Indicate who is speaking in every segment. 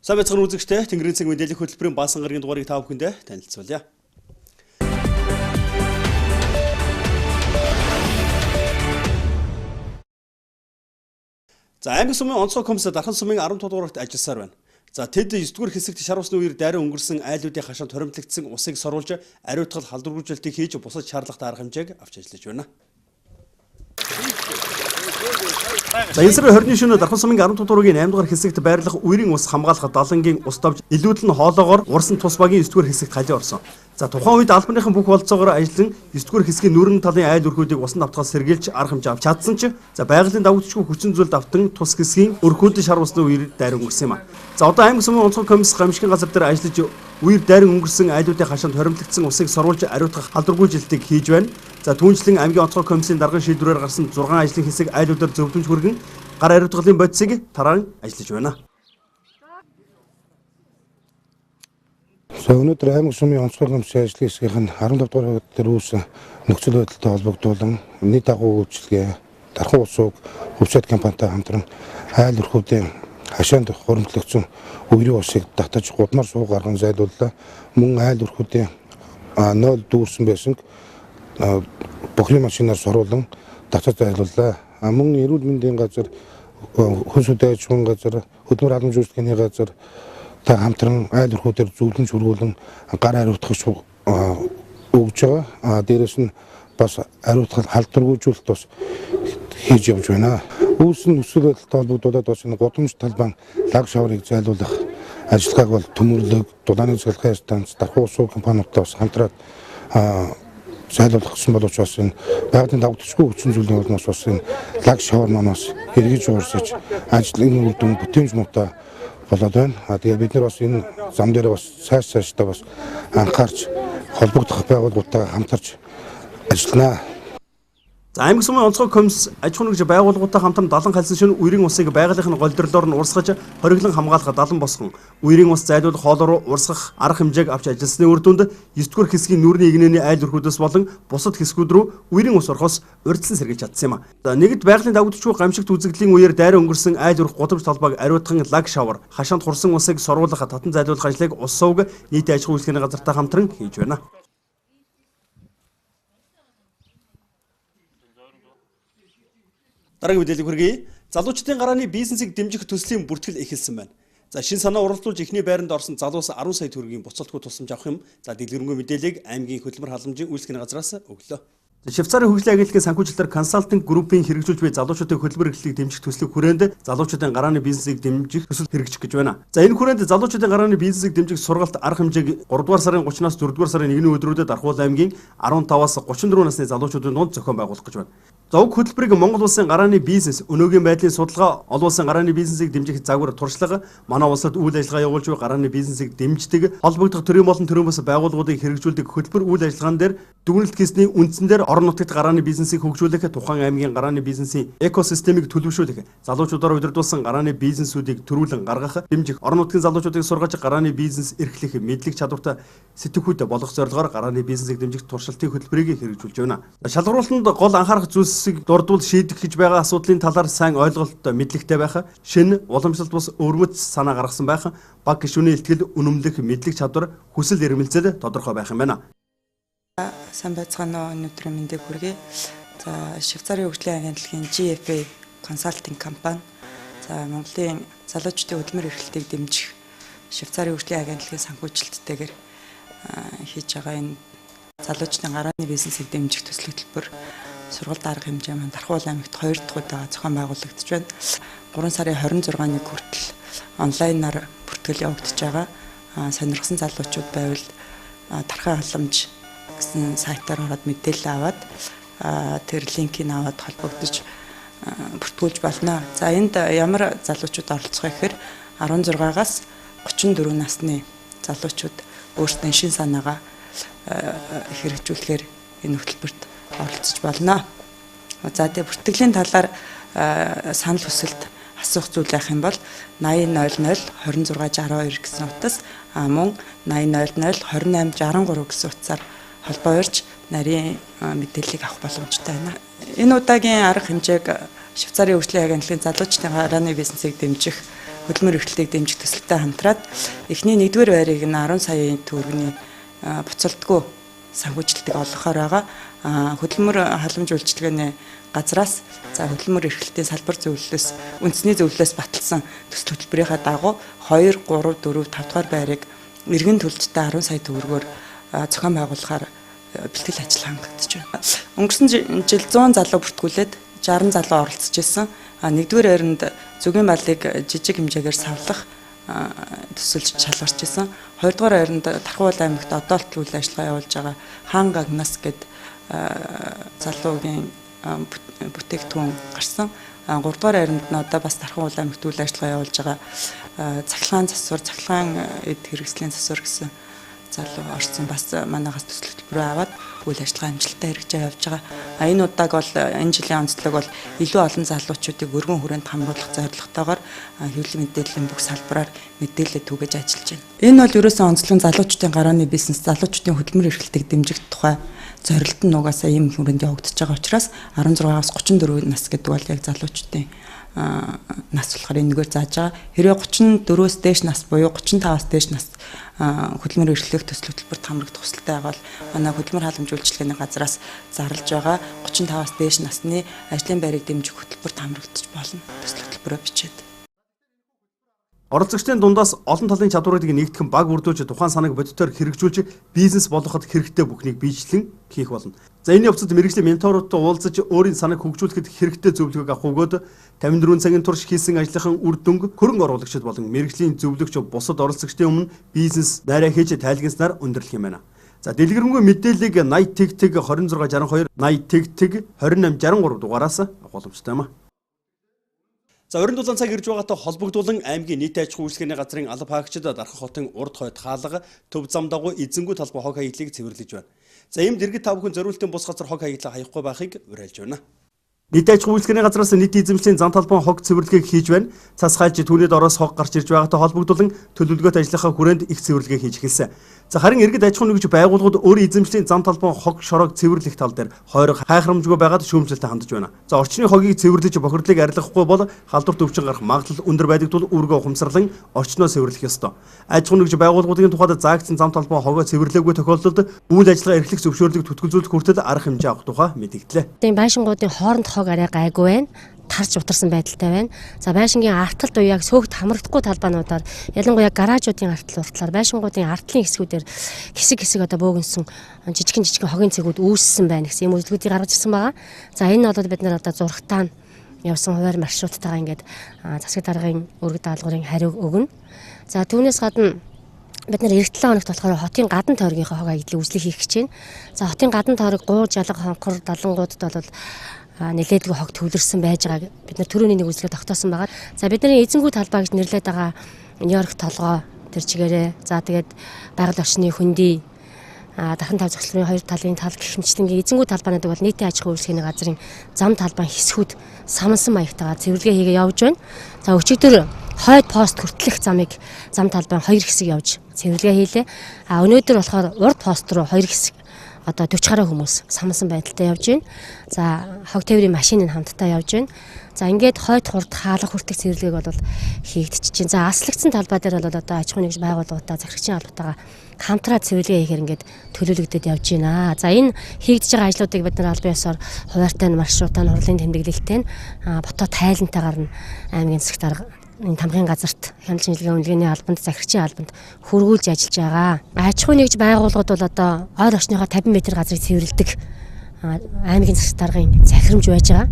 Speaker 1: Сайн байцгаана үзэгчдээ Тэнгэрийн цэг мэдээлэл хөтөлбөрийн баасан гарагийн дугаарыг та бүхэндээ танилцуулъя. За аймаг сумын онцгой комиссад дархан сумын 15 дугаарт ажилласаар байна. За тэд 9 дугаар хэсэгт шар усны үеэр дайран өнгөрсөн айлуудын хашаанд хоримтлагдсан усыг соруулж ариутгал халдваргуулалтыг хийж бусад шаардлагатай арга хэмжээг авч ажиллаж байна. За энэ сарын 20-ны шөнө дархан сумын 15 дугааргийн 8 дугаар хэсэгт байрлах үерийн ус хамгаалах далангийн ус давж илүүдл нь хоолоогоор урсан тус багийн 9 дугаар хэсэгт халиа орсон. За тухайн үед албаныхан бүх болцоогоор ажиллан 9 дугаар хэсгийн нүрэн талын айл өрхүүдийг усан давтахаас сэргийлж арга хэмжээ авч чадсан ч за байгалийн давагдчихгүй хүчин зүйл давтан тус хэсгийн өрхүүдийн шар усны үеэр дайран өнгөрсөн юм а. За одоо аймаг сумын онцгой комисс гамшигын газар дээр ажиллаж үеэр дайран өнгөрсөн айлуудын хашаанд хоримтлагдсан усыг соруулж ариутгах халдваргуулалтыг хийж байна. За түүнчлэн аймгийн онцгой комиссийн даргын шийдвэрээр гарсан 6 ажлын хэсэг айлуудаар зөвлөмж хүргэн гар ариутгалын бодисыг таран ажиллаж байна.
Speaker 2: Өнөөдөр аймаг сумын онцгой комиссийн ажлын хэсгийн 15 дугаар дээр үүссэн нөхцөл байдалтай холбогдуулан нийт агуу үйлчилгээ дархан ус ууг хөвчөд компанитай хамтран айл өрхүүдийн хашаанд хоримтлагдсан үерийн усыг татаж гудмар сууг гарган зайлууллаа. Мөн айл өрхүүдийн 0 дүүрсэн байсан бохрын машинаар соруулан татаж зайлууллаа. Мөн эрүүл мэндийн газар, хүнс үдээжмэн газар, хөдөлмөр халамжуулалтын газар та хамтран айл өрхүүдээр зөвлөмж хүргүүлэн гар ариутгах өгж байгаа. Дээрээс нь бас ариутгал халдваргуулалт бас хийж явж байна. Үүссэн нөхцөл байдалтай холбогдуулаад бас энэ гудамж талбайн лаг шаврыг зайлуулах ажиллагааг бол төмөрлөг, дулааны цэглэгээ станц, дархан ус ууг компаниудтай бас хамтраад зайлуулах гэсэн боловч бас энэ байгалийн давагдчихгүй хүчин зүйлийн улмаас бас энэ лаг шавар манаас хэрэгж уурсаж ажлын үр дүн бүтээмж муутай болоод байна. Тэгээд бид нар бас энэ зам дээр бас цаашдаа бас анхаарч холбогдох байгууллагуудтай хамтарч ажилланаа.
Speaker 1: За аймаг сумын онцгой комисс аж ахуйн нэгж байгууллагуудтай хамтран далан халсан шөнө үерийн усыг байгалийнхын голдрлоор нь урсгаж хориглон хамгаалах далан босгон үерийн ус зайлуулах хоол руу урсгах арга хэмжээг авч ажилласны үр дүнд 9 дугаар хэсгийн нүрийн игнэний айл өрхүүдээс болон бусад хэсгүүд рүү үерийн ус орохоос урьдчилан сэргийлж чадсан юм а. За нэгд байгалийн давагдчихгүй гамшигт үзэгдлийн үеэр дайран өнгөрсөн айл өрх гудамж талбайг ариутган лаг шавар хашаанд хурсан усыг соруулах татан зайлуулах ажлыг ус сувг нийт аж ахуйн үйлчлэгийн газартай хамтран хийж байна. Дараагийн мэдээлэл хүргэе. Залуучдын гарааны бизнесийг дэмжих төслийн бүртгэл эхэлсэн байна. За шинэ санаа уралдуулж эхний байранд орсон залуус 10 сая төгрөгийн буцалтгүй тусламж авах юм. За дэлгэрэнгүй мэдээллийг аймгийн хөдөлмөр халамжийн үйлчлэгийн газраас өглөө. Швейцарын хөгжлийн агентлагийн санхүүжилтээр консалтинг группийн хэрэгжүүлж буй залуучуудын хөдөлмөр эрхлэлийг дэмжих төслийг хүрээнд залуучуудын гарааны бизнесийг дэмжих төсөл хэрэгжих гэж байна. За энэ хүрээнд залуучуудын гарааны бизнесийг дэмжих сургалт арга хэмжээг 3 дугаар сарын 30-наас 4 дугаар сарын 1-ний өдрүүдэд Дархуул аймгийн 15-аас 34 насны залуучуудын дунд зохион байгуулах гэж байна. За уг хөтөлбөрийг Монгол улсын гарааны бизнес, өнөөгийн байдлын судалгаа, олон улсын гарааны бизнесийг дэмжих загвар туршлага, манай улсад үйл ажиллагаа явуулж буй гарааны бизнесийг дэмждэг, холбогдох төрийн болон төрийн бас байгууллагуудыг хэрэгжүүлдэг хөтөлбөр үйл ажиллагаан дээр дүгнэлт хийсний үндсэн дээр орон нутагт гарааны бизнесийг хөгжүүлэх, тухайн аймгийн гарааны бизнесийн экосистемийг төлөвшүүлэх, залуучуудаар удирдуулсан гарааны бизнесүүдийг төрүүлэн гаргах, дэмжих, орон нутгийн залуучуудыг сургаж гарааны бизнес эрхлэх мэдлэг чадвартай сэтгхүүд болох зорилгоор гарааны бизнесийг дэмжих туршилтын хөтөлбөрийг хэрэгжүүлж байна. Шалгаруулалтанд гол анхаарах зүйлсийг дурдвал шийдэх гэж байгаа асуудлын талаар сайн ойлголт мэдлэгтэй байх, шинэ уламжлалт бус өвөрмөц санаа гаргасан байх, баг гишүүний илтгэл үнэмлэх мэдлэг чадвар хүсэл эрмэлзэл тодорхой байх юм байна.
Speaker 3: Сайн байцгаана уу, өнөөдрийн мэндийг хүргэе. За Швейцарын хөгжлийн агентлагийн GFA консалтинг компани за Монголын залуучдын хөдөлмөр эрхлэлтийг дэмжих Швейцарын хөгжлийн агентлагийн санхүүжилттэйгээр хийж байгаа энэ залуучдын гарааны бизнесийг дэмжих төсөл хөтөлбөр сургалт арга хэмжээ маань Дархуул аймагт 2 дахь удаа зохион байгуулагдаж байна. 3 сарын 26-ныг хүртэл онлайнаар бүртгэл явагдаж байгаа. Сонирхсан залуучууд байвал Дархан халамж гэсэн сайтаар ороод мэдээлэл аваад тэр линкийг аваад холбогдож бүртгүүлж болно. За энд ямар залуучууд оролцох вэ гэхээр 16-аас 34 насны залуучууд өөрсдийн шин санаагаа хэрэгжүүлэхээр энэ хөтөлбөрт оролцож болно. За тэгээ бүртгэлийн талаар санал хүсэлт асуух зүйл байх юм бол 8000 2662 гэсэн утас мөн 8000 2863 гэсэн утсаар холбоо урьж нарийн мэдээллийг авах боломжтой байна. Энэ удаагийн арга хэмжээг Швейцарын хөгжлийн агентлагийн залуучдын гарааны бизнесийг дэмжих хөдөлмөр эрхлэлтийг дэмжих төсөлтэй хамтраад эхний 1-р байрыг нь 10 саяын төгрөгийн буцалтгүй санхүүжилтийг олгохоор байгаа. Хөдөлмөр халамж үйлчилгээний газраас хөдөлмөр эрхлэлтийн салбар зөвлөлөөс үндэсний зөвлөлөөс баталсан төсөл хөтөлбөрийнхаа дагуу 2, 3, 4, 5 дахь байрыг иргэн төлөлттэй 10 сая төгрөгөөр зохион байгуулахаар бэлтгэл ажил хангагдаж байна. Өнгөрсөн жил 100 залуу бүртгүүлээд 60 залуу оролцож ирсэн. 1-р байранд зүгийн балыг жижиг хэмжээгээр савлах төсөлж шалгарч ирсэн. 2-р байранд Тархуул аймагт одоолт үйл ажиллагаа явуулж байгаа хаан гагнас гээд залуугийн бүтээгдэхүүн гарсан. 3-р байранд нь одоо бас Тархуул аймагт үйл ажиллагаа явуулж байгаа цахилгаан засвар, цахилгаан эд хэрэгслийн засвар гэсэн залуу орсон. Бас манайхаас төсөл хөтөлбөрөө аваад үйл ажиллагаа амжилттай хэрэгжиж явж байгаа. Энэ удааг бол энэ жилийн онцлог бол илүү олон залуучуудыг өргөн хүрээнд хамруулах зорилготойгоор хэвлэл мэдээллийн бүх салбараар мэдээлэл түгэж ажиллаж байна. Энэ бол ерөөсөн онцлог залуучуудын гарааны бизнес, залуучуудын хөдөлмөр эрхлэлтийг дэмжих тухай зорилт нь угаасаа ийм хүрээнд явагдаж байгаа учраас 16-аас 34 нас гэдэг бол яг залуучуудын нас болохоор энэгээр зааж байгаа. Хэрвээ 34-өөс дээш нас буюу 35-аас дээш нас хөдөлмөр эрхлэх төсөл хөтөлбөрт хамрагдах хүсэлтэй байгаа бол манай хөдөлмөр халамж үйлчилгээний газраас зарлж байгаа 35-аас дээш насны ажлын байрыг дэмжих хөтөлбөрт хамрагдаж болно. Төсөл хөтөлбөрөө бичээд.
Speaker 1: Оролцогчдын дундаас олон талын чадваруудыг нэгтгэн баг үрдүүлж тухайн санааг бодитоор хэрэгжүүлж бизнес болгоход хэрэгтэй бүхнийг биечлэн хийх болно. За энэ явцад мэргэжлийн менторуудтай уулзаж өөрийн санааг хөгжүүлэхэд хэрэгтэй зөвлөгөөг авах өгөөд 54 цагийн турш хийсэн ажлынхан үр дүнг хөрөнгө оруулагчид болон мэргэжлийн зөвлөгч бусад оролцогчдын өмнө бизнес найраа хийж тайлгнаснаар өндөрлөх юм байна. За дэлгэрэнгүй мэдээллийг 80 тэгтэг 2662 80 тэгтэг 2863 дугаараас авах боломжтой юм а. За өрн дулаан цаг ирж байгаатай холбогдуулан аймгийн нийт аж ахуй үйлчлэгээний газрын алба хаагчид Дархан хотын урд хойд хаалга төв зам дагуу эзэнгүй талбай хог хаягдлыг цэвэрлэж байна. За ийм дэргэд та бүхэн зориултын бус газар хог хаягдлаа хаяхгүй байхыг уриалж байна. Нийт аж ахуй үйлчлэгээний газраас нийт эзэмшлийн зам талбай хог цэвэрлэгийг хийж байна. Цас хайлж түүний дороос хог гарч ирж байгаатай холбогдуулан төлөвлөгөөт ажлынхаа хүрээнд их цэвэрлэгээ хийж эхэлсэн. За харин иргэд аж ахуйн нэгж байгууллагууд өөрийн эзэмшлийн зам талбай хог шороог цэвэрлэх тал дээр хойрог хайхрамжгүй байгаад шүүмжлэлтэй хандж байна. За орчны хогийг цэвэрлэж бохирдлыг арилгахгүй бол халдварт өвчин гарах магадлал өндөр байдаг тул үүргээ ухамсарлан орчноо цэвэрлэх ёстой. Аж ахуйн нэгж байгууллагуудын тухайд заагдсан зам талбай хогоо цэвэрлээгүй тохиолдолд үйл ажиллагаа эрхлэх зөвшөөрлийг түтгэлзүүлэх хүртэл арга хэмжээ авах тухай мэдэгдлээ.
Speaker 4: Тийм байшингуудын хооронд хог арай гайгүй байна. Тарж утарсан байдалтай байна. За байшингийн арталт уу яг сөөгт хамрагдахгүй талбаануудаар ялангуяа гаражуудын артал уртлаар байшингуудын артлын хэсгүүдээр хэсэг одоо бөөгнсөн жижигэн хогийн цэгүүд үүссэн байна гэсэн юм үзлэгүүдийг гаргаж ирсэн байгаа. За энэ бол бид нар одоо зургатаа явсан хуваар маршруттайгаа ингээд засаг даргын өргөд даалгаврын хариу өгнө. За түүнээс гадна бид нар эх 7 хоногт болохоор хотын гадна тойргийнхаа хог хаягдлыг үзлэг хийх гэж байна. За хотын гадна тойрог гуур жалга хонхор далангуудад бол нэлээдгүй хог төвлөрсөн байж байгааг бид нар түрүүний нэг үзлэгээ тогтоосон байгаа. За бидний эзэнгүй талбай гэж нэрлээд байгаа Нью-Йорк толгой тэр чигээрээ за тэгээд байгаль орчны хөндөй дахин тав зохицлын хоёр талын тал гэх мэтлэнгийн эзэнгүй талбайнууд бол нийтийн аж ахуй үйлчлэгээний газрын зам талбайн хэсгүүд самнсан маягтайгаар цэвэрлэгээ хийгээ явж байна. За өчигдөр хойд пост хүртэлх замыг зам талбайн хоёр хэсэг явж цэвэрлэгээ хийлээ. Өнөөдөр болохоор урд пост руу хоёр хэсэг одоо 40 гаруй хүмүүс самнсан байдалтай явж байна. За хог тээврийн машин нь хамтдаа явж байна. За ингээд хойд хурд хаалга хүртэх цэвэрлэгийг бол хийгдчихэж байна. За аслагдсан талбай дээр бол одоо аж ахуйн нэгж байгууллагуудаа захирагчийн албатайгаа хамтраад цэвэрлэгээ хийхээр ингээд төлөвлөгдөд явж байна. За энэ хийгдэж байгаа ажлуудыг бид нар албан ёсоор хуваартай маршрутаа хурлын тэмдэглэлтэй бото тайлантайгаар нь аймгийн засаг дарга энэ тамгын газарт хяналт шинжилгээ үнэлгээний албанд захирагчийн албанд хөргүүлж ажиллаж байгаа. Аж ахуйн нэгж байгууллагууд бол одоо ойр орчныхоо 50 м газрыг цэвэрлэдэг аймгийн засаг даргын захирамж байж байгаа.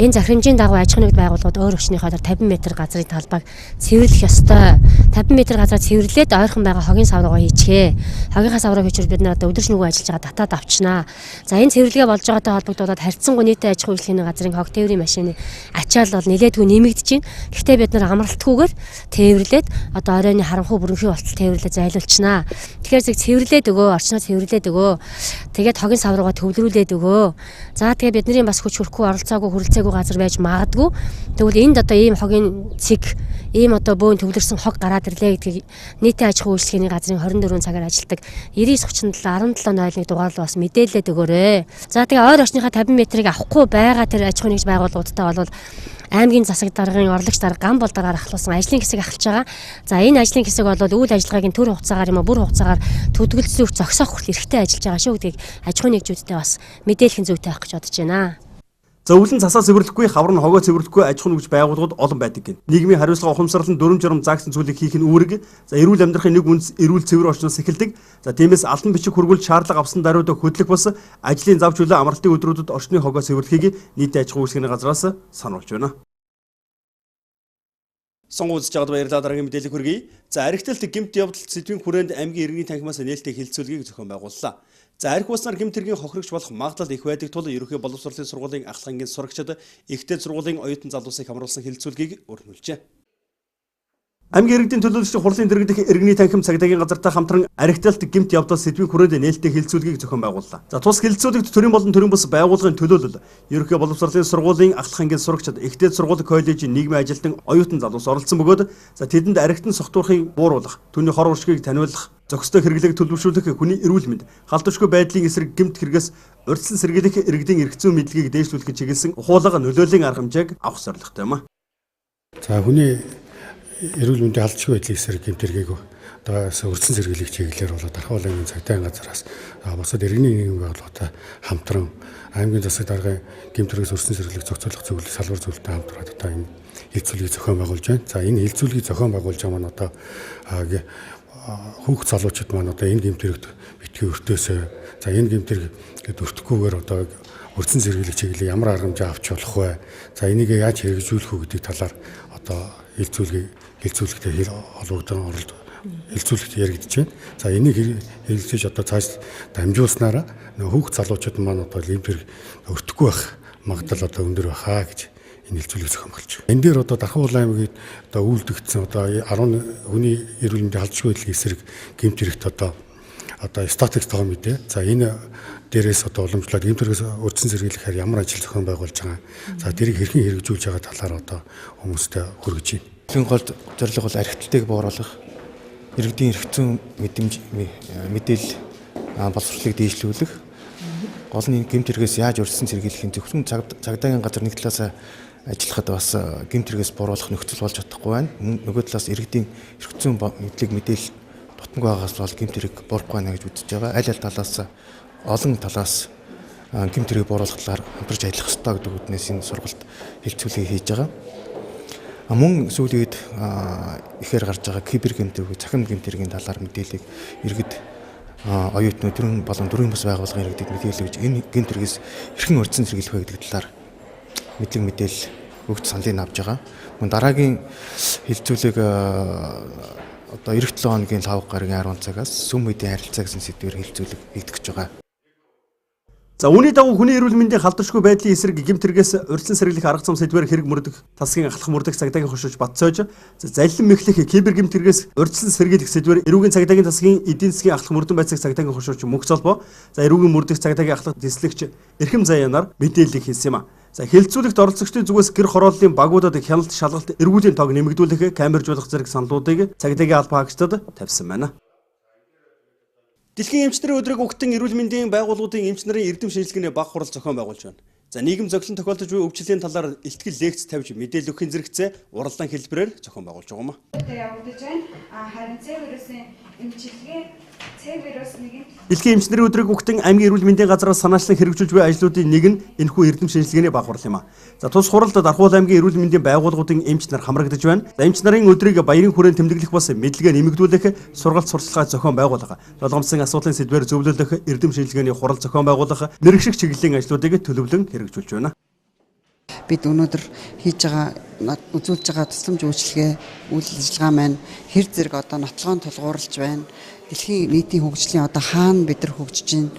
Speaker 4: Энэ захирамжийн дагуу аж ахуйн нэгж байгууллагууд ойр орчныхоо 50 м газрын талбайг цэвэрлэх ёстой. 50 м газраа цэвэрлээд ойрхон байгаа хогийн савруугаа хийчихээ. Хогийнхаа савруу хийчихвэл бид нар одоо өдөршнөгөө ажиллаж байгаа татаад авчнаа. За энэ цэвэрлэгээ болж байгаатай холбогдуулаад харьцангуй нийтийн аж ахуй үйлчлэгээний газрын хог тээврийн машины ачаал бол нэлээдгүй нэмэгдэж байна. Гэхдээ бид нар амралтгүйгээр тээвэрлээд одоо оройны харанхуй бүрэнхий болтол тээвэрлээ зайлуулчихнаа. Тэгэхээр зэрэг цэвэрлээд өгөө, орчноо цэвэрлээд өгөө. Тэгээд хогийн савруугаа төвлөрүүлээд өгөө. За тэгээ бидний бас хүч хөрөхгүй оролцоогүй хүрэлцээгүй газар байж магадгүй. Тэгвэл энд одоо ийм хогийн цэг, ийм одоо бөөн төвлөрсөн хог гараад ирлээ гэдгийг нийтийн аж ахуй үйлчлэгээний газрын 24 цагаар ажилладаг 9937 1701 дугаар бас мэдээлэлд өгөөрэй. За тэгээ ойр орчныхаа 50 м-ыг авахгүй байгаа тэр аж ахуй нэгж байгууллагуудтай бол аймгийн засаг даргын орлогч дарга ган бол даргаар ахлуулсан ажлын хэсэг ахалж байгаа. За энэ ажлын хэсэг бол үйл ажиллагаагийн төр хугацаагаар юм уу бүр хугацаагаар төдөлсөх зогсоох хүртэл эрхтэй ажиллаж байгаа шүү гэдгийг аж ахуйн нэгжүүдтэй бас мэдээлэх зүйтэй байх гэж бодож байна.
Speaker 1: За өвлөн цасаа цэвэрлэхгүй, хавар нь хогоо цэвэрлэхгүй аж ахуйн нэгж байгууллагууд олон байдаг гин. Нийгмийн хариуцлага ухамсарлан дүрм журам заагсан зүйлийг хийх нь үүрэг. За эрүүл амьдрахын нэг үндэс эрүүл цэвэр орчноос эхэлдэг. За тиймээс албан бичиг хүргүүл шаардлага авсан даруйд хөдлөх бас ажлын зав чөлөө амралтын өдрүүдэд орчны хогоо цэвэрлэхийг нийт аж ахуйн үйлчлэгийн газраас сануулж байна. Сонгуульж жагд баярлалаа дараагийн мэдээлэл хүргэе. За архитект гэмт явдалт сэдвийн хүрээнд аймгийн иргэний танхимаас нээлттэй хилцүүлгийг зохион байгууллаа. За архи улснаар гэмт хэргийн хохирогч болох магадлал их байдаг тул ерөнхий боловсролын сургуулийн ахлахангийн сурагчид ихтэй сургуулийн оюутан залуусыг хамруулсан хилцүүлгийг өрнүүлжээ. Аймгийн иргэдийн төлөөлөгчдийн хурлын дэргэдэх иргэний танхим цагдаагийн газартай хамтран архитект гэмт явдал сэдвийн хүрээнд нээлттэй хилцүүлгийг зохион байгууллаа. За тус хилцүүлэгт төрийн болон төрийн бус байгууллагын төлөөлөл, ерөнхий боловсролын сургуулийн ахлахангийн сурагчид, ихтэй сургуулийн коллежийн нийгмийн ажилтан оюутан залуус оролцсон бөгөөд за тэдэнд архитектын согтуурхыг бууруулах, түүний хор уршгийг таниулах, зохистой хэрэглээг төлөвшүүлэх, хүний эрүүл мэнд, халдваршгүй байдлын эсрэг гэмт хэрэгээс урьдчилан сэргийлэх иргэдийн эрх зүйн мэдлэгийг дээшлүүлэхэд чиглэсэн ухуулга нөлөөлийн арга хэмжээг авах зорилготой юм а.
Speaker 5: За хүний эрүүл мэндийн халдваршгүй байдлын эсрэг гэмт хэрэгийг одоо урьдчилан сэргийлэх чиглэлээр бол Дархан аймгийн цагдаагийн газараас бусад иргэний нийгмийн байгууллагатай хамтран аймгийн засаг даргын гэмт хэрэгээс урьдчилан сэргийлэх зохицуулах зөвлөл салбар зөвлөлтөд хамтраад одоо энэ хилцүүлгийг зохион байгуулж байна. За энэ хилцүүлгийг зохион байгуулж байгаа маань одоо хүүхд залуучууд маань одоо энэ гэмт хэрэгт битгий өртөөсөө за энэ гэмт хэрэгт өртөхгүйгээр одоо урьдчилан сэргийлэх чиглэлийг ямар арга хэмжээ авч болох вэ? За энийг яаж хэрэгжүүлэх үү гэдэг талаар одоо хилцүүлэгтээ холбогдсон хилцүүлэгт яригдж байна. За энийг хэрэгжиж одоо цааш дамжуулснараа хүүхд залуучууд маань одоо гэмт хэрэг өртөхгүй байх магадлал одоо өндөр байхаа гэж энэ хилцүүлэг зохион байгуулж байна. Энэ дээр одоо Дархан аймгийн одоо үйлдэгдсэн одоо 10 хүний эрүүл мэндийн халдваршгүй байдлын эсрэг гэмт хэрэгт одоо статикс тоо мэдээ. За энэ дээрээс одоо уламжлаад гэмт хэрэгээс урьдчилан сэргийлэхээр ямар ажил зохион байгуулж байгаа. За тэрийг хэрхэн хэрэгжүүлж байгаа талаар одоо хүмүүстээ хүргэж байна.
Speaker 6: Хамгийн гол зорилго бол архитектыг бууруулах, иргэдийн эрх зүйн мэдээлэл боловсролыг дээшлүүлэх, гол нь гэмт хэрэгээс яаж урьдчилан сэргийлэхин зөвхөн цагдаагийн газар нэг талаас ажиллахад бас гэмт хэрэгээс бууруулах нөхцөл болж чадахгүй байна. Нөгөө талаас иргэдийн эрх зүйн мэдлэг мэдээлэл дутмаг байгаас бол гэмт хэрэг буурахгүй байна гэж үзэж байгаа. Аль аль талаас олон талаас гэмт хэрэг бууруулах талаар хамтарч ажиллах ёстой гэдэг үднээс энэ сургалт хилцүүлгийг хийж байгаа. Мөн сүүлийн үед ихээр гарч байгаа кибер гэмт хэрэг, цахим гэмт хэргийн талаар мэдээллийг иргэд оюутнууд төрийн болон төрийн бас байгууллагын иргэдэд мэдээлж энэ гэмт хэрэгээс хэрхэн урьдчилан сэргийлэх вэ гэдэг талаар мэдээлэл өгч саналыг авч байгаа. Мөн дараагийн хилцүүлэг одоо эх 7 хоногийн 5 гаругийн 10 цагаас сүм мэдээ харилцаа гэсэн сэдвээр хилцүүлэг хийгдэж байгаа.
Speaker 1: За үүний дагуу хүний эрүүл мэндийн халдваршгүй байдлын эсрэг гэмт хэрэгээс урьдчилан сэргийлэх арга зам сэдвээр хэрэг мөрдөх, тасгийн ахлах мөрдөх цагдаагийн хошууч Батцойж, залилан мэхлэх кибер гэмт хэрэгээс урьдчилан сэргийлэх сэдвээр эрүүгийн цагдаагийн тасгийн эдийн засгийн ахлах мөрдөн байцааг цагдаагийн хошууч Мөнх Цолбоо, за эрүүгийн мөрдөх цагдаагийн ахлах дислэгч Эрхэм Заяанаар мэдээлэл хийсэн юм а. За хилцүүлэгт оролцогчдын зүгээс гэр хорооллын багуудад хяналт шалгалт эргүүлийн тоог нэмэгдүүлэх, камержуулах зэрэг саналуудыг цагдаагийн албан хаагчдад тавьсан байна. Дэлхийн эмчнэрийн өдрийг өгтөн эрүүл мэндийн байгууллагуудын эмчнэрийн эрдэм шинжилгээний баг хурал зохион байгуулж байна. За нийгэм зохилон тохиолдож буй өвчлөлийн талаар илтгэл лекц тавьж мэдээлэл өгөхин зэрэгцээ уралдаан хэлбэрээр зохион байгуулж байгаа юм а.
Speaker 7: Явагдаж байна. Харин C вирусын эмчилгээ
Speaker 1: Дэлхийн эмчнэрийн өдрийг өгтөн аймгийн эрүүл мэндийн газраас санаачлан хэрэгжүүлж буй ажлуудын нэг нь энэхүү эрдэм шинжилгээний баг хурал юм а. За тус хуралд Дархан аймгийн эрүүл мэндийн байгууллагуудын эмч нар хамрагдаж байна. За эмч нарын өдрийг баярын хүрээнд тэмдэглэх бас мэдлэгээ нэмэгдүүлэх, сургалт сурталчилгаа зохион байгуулах, жолгомсон асуудлын сэдвээр зөвлөлөх эрдэм шинжилгээний хурал зохион байгуулах, мэрэгших чиглэлийн ажлуудыг төлөвлөн хэрэгжүүлж байна.
Speaker 8: Бид өнөөдөр хийж байгаа үзүүлж байгаа тусламж үйлчилгээ үйл ажиллагаа маань хэр зэрэг одоо нотлогоон тулгуурлаж байна. Дэлхийн нийтийн хөгжлийн одоо хаана бид нар хөгжиж байна?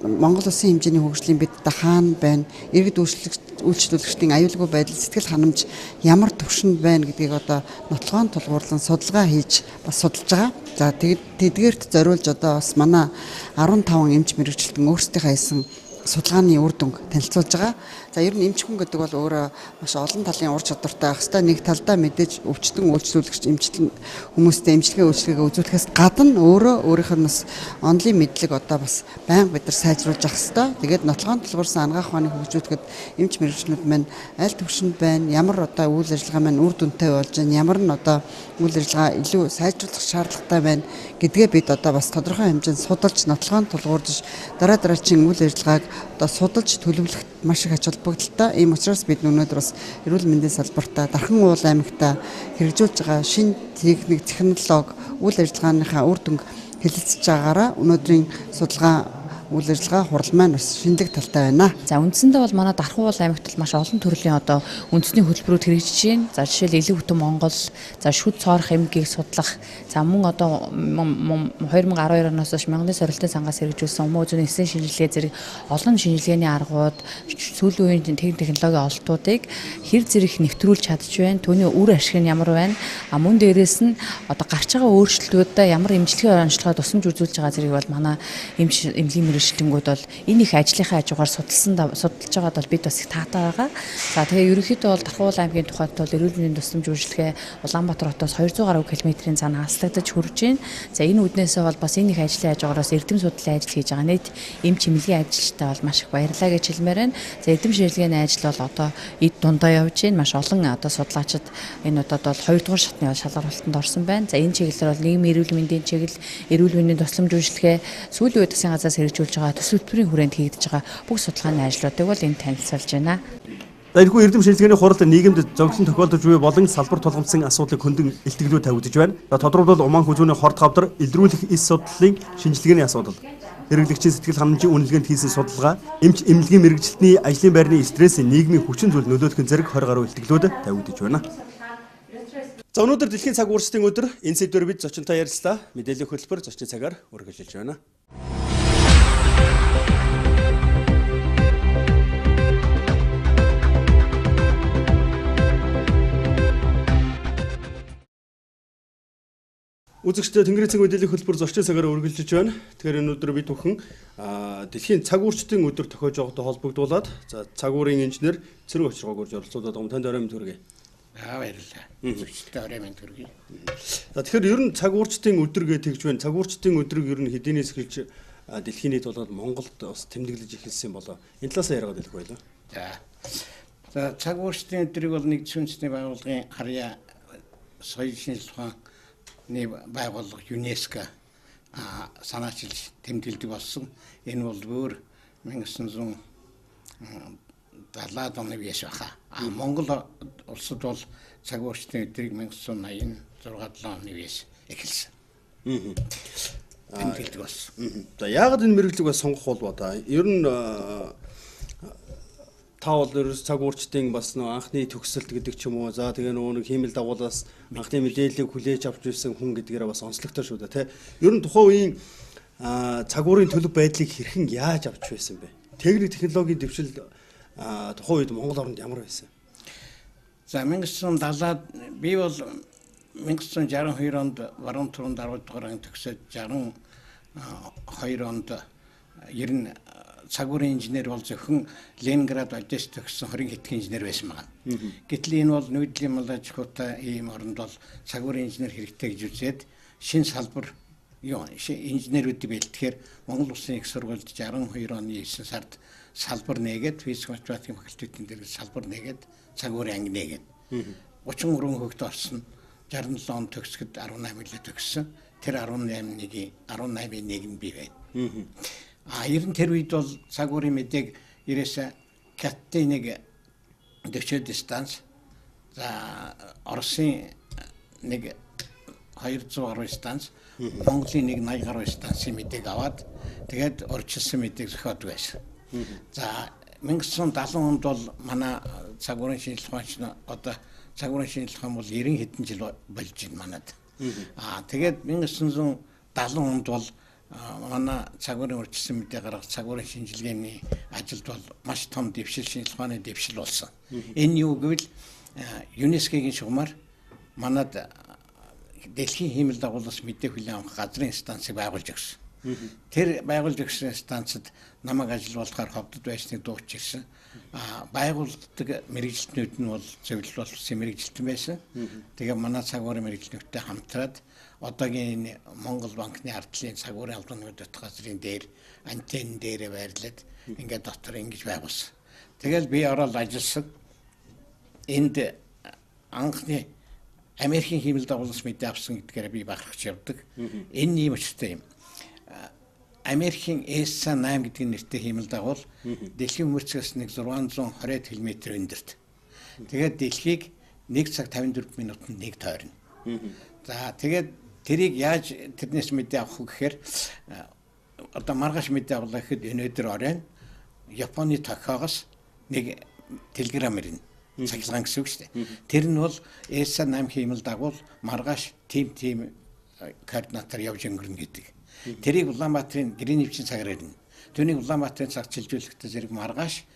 Speaker 8: Монгол улсын хэмжээний хөгжлийн бид одоо хаана байна? Иргэд үйлчлүүлэгчдийн аюулгүй байдал, сэтгэл ханамж ямар түвшинд байна гэдгийг одоо нотлогоон тулгуурлан судалгаа хийж бас судалж байгаа. За тэдгээрт зориулж одоо бас манай 15 эмч мэрэгчлэн өөрсдийнхээ хийсэн судалгааны үр дүнг танилцуулж байгаа. За ер нь эмчхэн гэдэг бол өөрөө маш олон талын ур чадвартай байх хэвээр. Нэг талдаа мэдээж өвчтөн үйлчлүүлэгч эмчилэн хүмүүстэй эмчилгээ үйлчлэгээ үзүүлэхээс гадна өөрөө өөрийнх нь бас онлын мэдлэг одоо бас байнга бид нар сайжруулж авах хэвээр. Тэгээд нотлохоон тулгуурсан ангаах ухааныг хөгжүүлэхэд эмч мэргэжлүүд маань аль түвшинд байна, ямар одоо үйл ажиллагаа маань үр дүнтэй болж байна, ямар нь одоо үйл ажиллагаа илүү сайжруулах шаардлагатай байна гэдгээ бид одоо бас тодорхой хэмжээнд судалж нотлохоон тулгуурлаж дараагийн үйл ажиллагааг одоо судалж төлөвлөхөд маш их ач холбогдолтой. Ийм учраас бид өнөөдөр бас эрүүл мэндийн салбартаа Дархан уул аймагта хэрэгжүүлж байгаа шинэ техник, технологи үйл ажиллагааныхаа үр дүнг хэлэлцэж байгаагаараа өнөөдрийн судалгаа үйл ажиллагаа хурал маань бас шинэлэг талтай байна.
Speaker 9: За үндсэндээ бол манай Дархан уул аймагт маш олон төрлийн одоо үндэсний хөтөлбөрүүд хэрэгжиж байна. За жишээл элэг хөтөн Монгол, за шүд цоорох эмгээг судлах, за мөн одоо 2012 оноос хойш мянганы сорилтын сангаас хэрэгжүүлсэн өмөө зүүн эсийн шинжилгээ зэрэг олон шинжилгээний аргууд, сүүлийн үеийн технологийн ололтуудыг хэр зэрэг нэвтрүүлж чадж байна, түүний үр ашиг нь ямар байна, мөн дээрээс нь одоо гарч байгаа өөрчлөлтүүдэд ямар эмчилгээ онцлогоо тусламж үзүүлж байгаа зэрэг бол манай эмнэлгийн мэргэжлэнгүүд бол энэ их ажлынхаа хажуугаар судалж байгаад бол бид бас их таатай байгаа. За тэгээ ерөнхийдөө бол Дархан уул аймгийн тухайд бол эрүүл мэндийн тусламж үйлчилгээ Улаанбаатар хотоос 200 гаруй км-ийн цаана хаслагдаж хүрж байна. За энэ үднээсээ бол бас энэ их ажлын хажуугараас эрдэм судлалын ажил хийж байгаа нийт эм чимэлгийн ажилчтай бол маш их баярлалаа гэж хэлмээр байна. За эрдэм шинжилгээний ажил бол одоо эд дундаа явж байна. Маш олон одоо судлаачид энэ удаад бол 2 дугаар шатны шалгуулалтанд орсон байна. За энэ чиглэлээр бол нийгмийн эрүүл мэндийн чиглэл, эрүүл мэндийн тусламж үйлчилгээ, сүүлийн үед засгийн газраас хэрэгжүүлж байгаа төсөл хөтөлбөрийн хүрээнд хийгдэж байгаа бүх судалгааны ажлуудыг бол энэ танилцуулж байна.
Speaker 1: За энэхүү эрдэм шинжилгээний хуралд нийгэмд зовлон тохиолдож буй болон салбар тулгамдсан асуудлыг хөндөг илтгэлүүд тавигдж байна. За тодорхойлбол Умаан хүзүүний хорт хавдар илрүүлэх эс судлалын шинжилгээний асуудал, хэрэглэгчийн сэтгэл ханамжийн үнэлгээнд хийсэн судалгаа, эмч эмнэлгийн мэргэжилтний ажлын байрны стрессийн нийгмийн хүчин зүйл нөлөөлөх зэрэг 20 гаруй илтгэлүүд тавигдж байна. За өнөөдөр дэлхийн цаг уурчдын өдөр энэ сэдвээр бид зочинтой ярилцлаа. Мэдээллийн хөтөлбөр зочны цагаар үргэлжилж байна. Үзэгчдээ Тэнгэрийн цэг мэдээллийн хөтөлбөр зочны цагаар үргэлжилж байна. Тэгэхээр энэ өдөр бид бүхэн дэлхийн цаг уурчдын өдөр тохиож байгаатай холбогдуулаад за цаг уурын инженер Цэрэг Очрогоо гурж оролцуулаад байгаа. Танд орой мэнд хүргэе.
Speaker 10: Баярлалаа. Үзэгчдээ орой мэнд хүргэе.
Speaker 1: За тэгэхээр ер нь цаг уурчдын өдөр гэж тэгж байна. Цаг уурчдын өдрийг ер нь хэдийнээс эхэлж дэлхийн нийт болоод Монголд бас тэмдэглэж эхэлсэн болоо. Энэ талаас яриагаад хэлэх байлаа.
Speaker 10: За цаг уурчдын өдрийг бол нэгдсэн үндэсний байгууллагын харьяа соёл шинжилгээ ухааны байгууллага ЮНЕСКО санаачилж тэмдэглэдэг болсон. Энэ бол бүр 1970-аад оны үеэс баха. Монгол улсад бол цаг уурчдын өдрийг 1986-7 оны үеэс эхэлсэн. Тэмдэглэдэг болсон.
Speaker 1: За яагаад энэ мэргэжлийг бас сонгох болов та? Ер нь та бол ерөөс цаг уурчдын бас нөө анхны төгсөлт гэдэг ч юм уу. За тэгээ нөгөө нэг хиймэл дагуулаас анхны мэдээллийг хүлээж авч ирсэн хүн гэдгээрээ бас онцлогтой шүү дээ, тэ. Ер нь тухайн үеийн цаг уурын төлөв байдлыг хэрхэн яаж авч байсан бэ? Техник технологийн дэвшил тухайн үед Монгол орнд ямар байсан?
Speaker 10: За 1970-аад би бол 1962 онд баруун түрүүнд 10 дугаар анги төгсөөд 62 онд ер нь цаг уурын инженер бол зөвхөн Ленинград, Одесс төгссөн 20 хэдхэн инженер байсан байгаа. Гэтэл энэ бол нүүдлийн малаж хуутай ийм оронд бол цаг уурын инженер хэрэгтэй гэж үзээд шинэ салбар инженерүүдийг бэлтгэхээр Монгол Улсын их сургуульд 62 оны 9 сард салбар нээгээд физик математикийн факультетийн дээр салбар нээгээд цаг уурын анги нээгээд 33 хүүхэд орсон. 67 он төгсгөд 18 үлээ төгссөн. Тэр 18-ийн нэг нь би байна. Ер нь тэр үед бол цаг уурын мэдээг ерөөсө Каттын нэг 40 дистанц, за Оросын нэг 200 гаруй дистанц, Монголын нэг 80 гаруй дистанцын мэдээг аваад тэгээд урьдчилсан мэдээг зохиодог байсан. За 1970 онд бол манай цаг уурын шинжилгээ ухаанч одоо цаг уурын шинжилгээ ухаан бол 90 хэдэн жил болж байна манад. Тэгээд 1970 онд бол манай цаг уурын урьдчилсан мэдээ гаргах цаг уурын шинжилгээний ажилд бол маш том дэвшил шинжилгээ ухааны дэвшил болсон. Энэ юу гэвэл ЮНЕСКОгийн шугамар манад дэлхийн хиймэл дагуулаас мэдээ хүлээн авах газрын станцыг байгуулж өгсөн. Тэр байгуулж өгсөн станцад намайг ажиллуулахаар ховдод байсныг дууч ирсэн. Байгуулдаг мэрэгжилтнүүд нь бол зөвлөл болсон мэрэгжилтэн байсан. Тэгээ манай цагуурын мэрэгжилтнүүдтэй хамтраад одоогийн Монгол банкны ардлын цагуурын албаны хөдөлгөөн газрын дээр антенн дээрээ байрлаад ингээд дотор ингэж байгуулсан. Тэгэл би ороод ажилласан. Энд анхны Америкийн хиймэл дагуулсан мэдээ авсан гэдгээр би бахархаж явдаг. Энэ юм өчтэй юм. Америкийн ESA 8 гэдэг нэртэй хиймэл дагуул дэлхийн мөрцгөөс 620 км өндөрт. Тэгээд дэлхийг 1 цаг 54 минутанд нэг тойрно. За тэгээд тэрийг яаж тэрнээс мэдээ авах вэ гэхээр одоо маргааш мэдээ авлаа гэхэд өнөөдөр оройн Японы Токиогоос нэг телеграм ирнэ. Цахилгаан гэсэн үг шүү дээ. Тэр нь бол ESA 8 хиймэл дагуул маргааш тим координатор явж өнгөрнө гэдэг. Тэрийг Улаанбаатарын гэрийн нэвчийн цагаар ирнэ. Түүнийг Улаанбаатарын цаг чилжүүлэхдээ зэрэг маргааш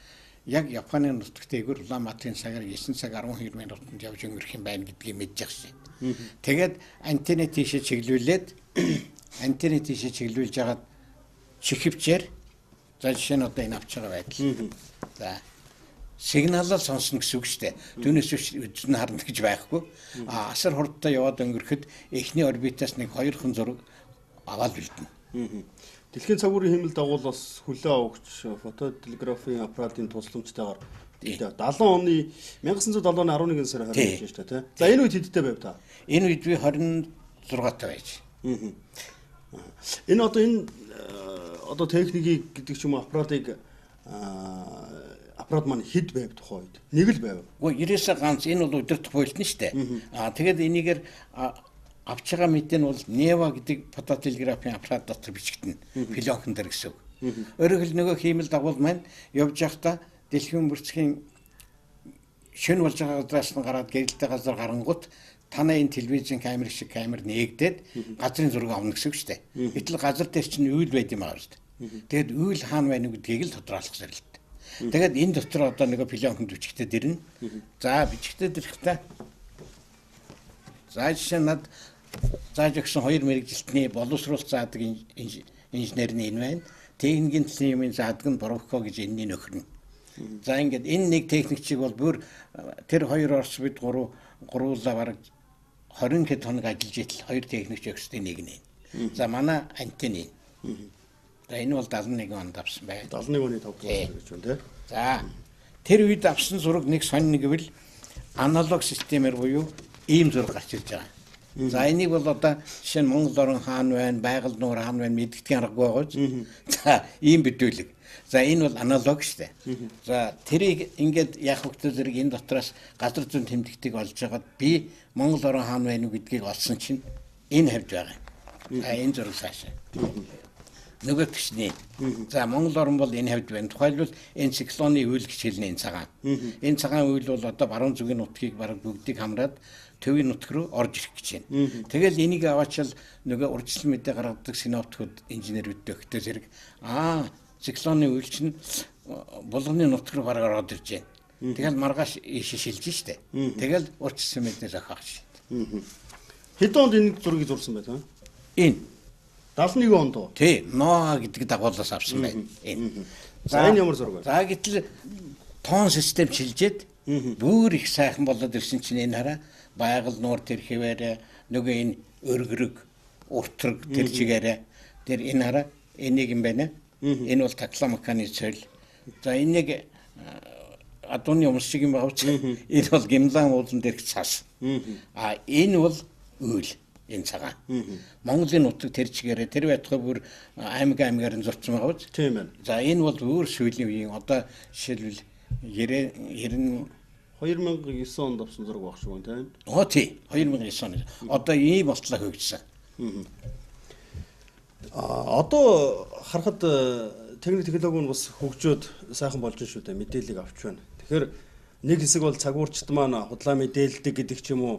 Speaker 10: яг Японы нутагт дээгүүр Улаанбаатарын цагаар 9 цаг 12 минутанд явж өнгөрөх юм байна гэдгийг мэдж явах шээ. Тэгээд антенна тийшээ чиглүүлж хагаад чихвчээр за жишээ нь одоо энэ авч байгаа байдал. За сигналаар сонсно гэсэн үг шүү дээ. Түүнээс үзэн харна гэж байхгүй. Асар хурдтай яваад өнгөрөхөд эхний орбитаас нэг 2 хон зураг аваад бэлдэнэ.
Speaker 1: Дэлхийн цагуурын хиймэл дагуул бас хүлээ авахч фототелеграфийн аппаратын тусламжтайгаар 70 оны 1970 оны 11 сар 20 гэж шүү дээ. За энэ үед хэдтэй байв та?
Speaker 10: Энэ үед би 26 таа байж.
Speaker 1: Энэ одоо техникийг гэдэг ч юм уу аппаратыг аппарат маань хэд байв тухайн үед? Нэг л байв.
Speaker 10: Гэхдээ 90-аас ганц энэ бол өдөртөх буйлт нь шүү дээ. Тэгээд энийгээр авч байгаа мэдээ нь бол Нева гэдэг фототелеграфийн аппарат дотор бичигдэнэ. Пленкэн дээр гэсэн үг. Өөрөөр хэл нөгөө хиймэл дагуул маань явж байхдаа дэлхийн бүрцгийн шөнө болж байгаа газраас нь гараад гэрэлтэй газар гарангуут танай энэ телевизийн камер шиг камер нээгдээд газрын зураг авна гэсэн үг шүү дээ. Гэтэл газар дээр чинь үйл байд юм аа шүү дээ. Тэгэд үйл хаана байна гэдгийг л тодруулах зэрэлт. Тэгээд энэ дотор одоо нөгөө пленкэнд бичигдээд ирнэ. За бичигдээд ирэхдээ за жишээ нь зааж өгсөн 2 мэрэгжилтний боловсруулалт заадаг инженер нь энэ байна. Техникийн төлөв юмын заадаг нь Бровко гэж энэний нөхөр нь. За ингээд энэ нэг техникчиг бол бүр тэр 2 орс бид гуруулаа бараг 20 хэд хоног ажиллаж итэл 2 техникч өгсдөө нэг нь. За манай антенн. За энэ бол 71 онд авсан байна.
Speaker 1: 71 оны 5 дугаар гэж байна тий.
Speaker 10: За тэр үед авсан зураг нэг сонь гэвэл аналог системээр буюу ийм зураг гарч ирж байгаа. За энийг бол одоо жишээ нь Монгол орон хаана байна, байгаль нуур хаана байна мэддэгдэх аргагүй байгаа ч. За ийм бидүүлэг. За энэ бол аналог шүү дээ. За тэрийг ингээд яг хөтөл зэрэг энэ дотроос газар зүйн тэмдэгтийг олж хагаад би Монгол орон хаана байна уу гэдгийг олсон чинь энэ хавьж байгаа. За энэ зураг цаашаа. Нөгөө гişний. За Монгол орн бол энэ хавьд байна. Тухайлбал энэ циклоны үйл гэж хэлнэ энэ цагаан. Энэ цагаан үйл бол одоо баруун зүгийн нутгийг бараг бүгдийг хамраад төвийн нутг руу орж ирэх гэж байна. Тэгэл энийг аваачаал нөгөө урьдчилан мэдээ гаргадаг синоптикууд инженерүүдтэй өгтөө зэрэг циклоны үйл чинь булганы нутг руу бараг ороод ирж байна. Тэгэл маргааш ийшээ шилжиж штэ. Тэгэл урьдчилан мэдээ зохиох шээ.
Speaker 1: Хэд онд энэ зургийг зурсан байх вэ?
Speaker 10: Энэ
Speaker 1: 71 онд уу?
Speaker 10: Тий, Ноа гэдэг дагуулаас авсан байна. Энэ.
Speaker 1: За энэ ямар зураг вэ?
Speaker 10: За гэтэл тоон систем шилжээд бүр их сайхан болоод ирсэн чинь энэ хараа байгаль нуур тэр хэвээрээ нөгөө энэ өргөрөг уртраг тэр чигээрээ тэр энэ хараа энийг юм байна. Энэ бол такламаканы цол. За энийг адууны өмс шиг юм байгаа ч энэ бол гимлан уулан дээрх цаас. Энэ бол үйл энэ цагаан. Монголын нутаг тэр чигээрээ тэр байтугай бүр аймгаар нь зурцсан байгаа биз?
Speaker 1: Тийм байна.
Speaker 10: За энэ бол өөр сүүлийн үеийн одоо жишээлбэл 90
Speaker 1: 2009 онд авсан зураг багш шүү тийм.
Speaker 10: Оо тий 2009 он. Одоо ийм болтлоо хөгжсөн.
Speaker 1: Одоо харахад техник технологи нь бас хөгжөөд сайхан болж шүү дээ. Мэдээллийг авч байна. Тэгэхээр нэг хэсэг бол цагуурчд маань худлаа мэдээлдэг гэдэг ч юм уу.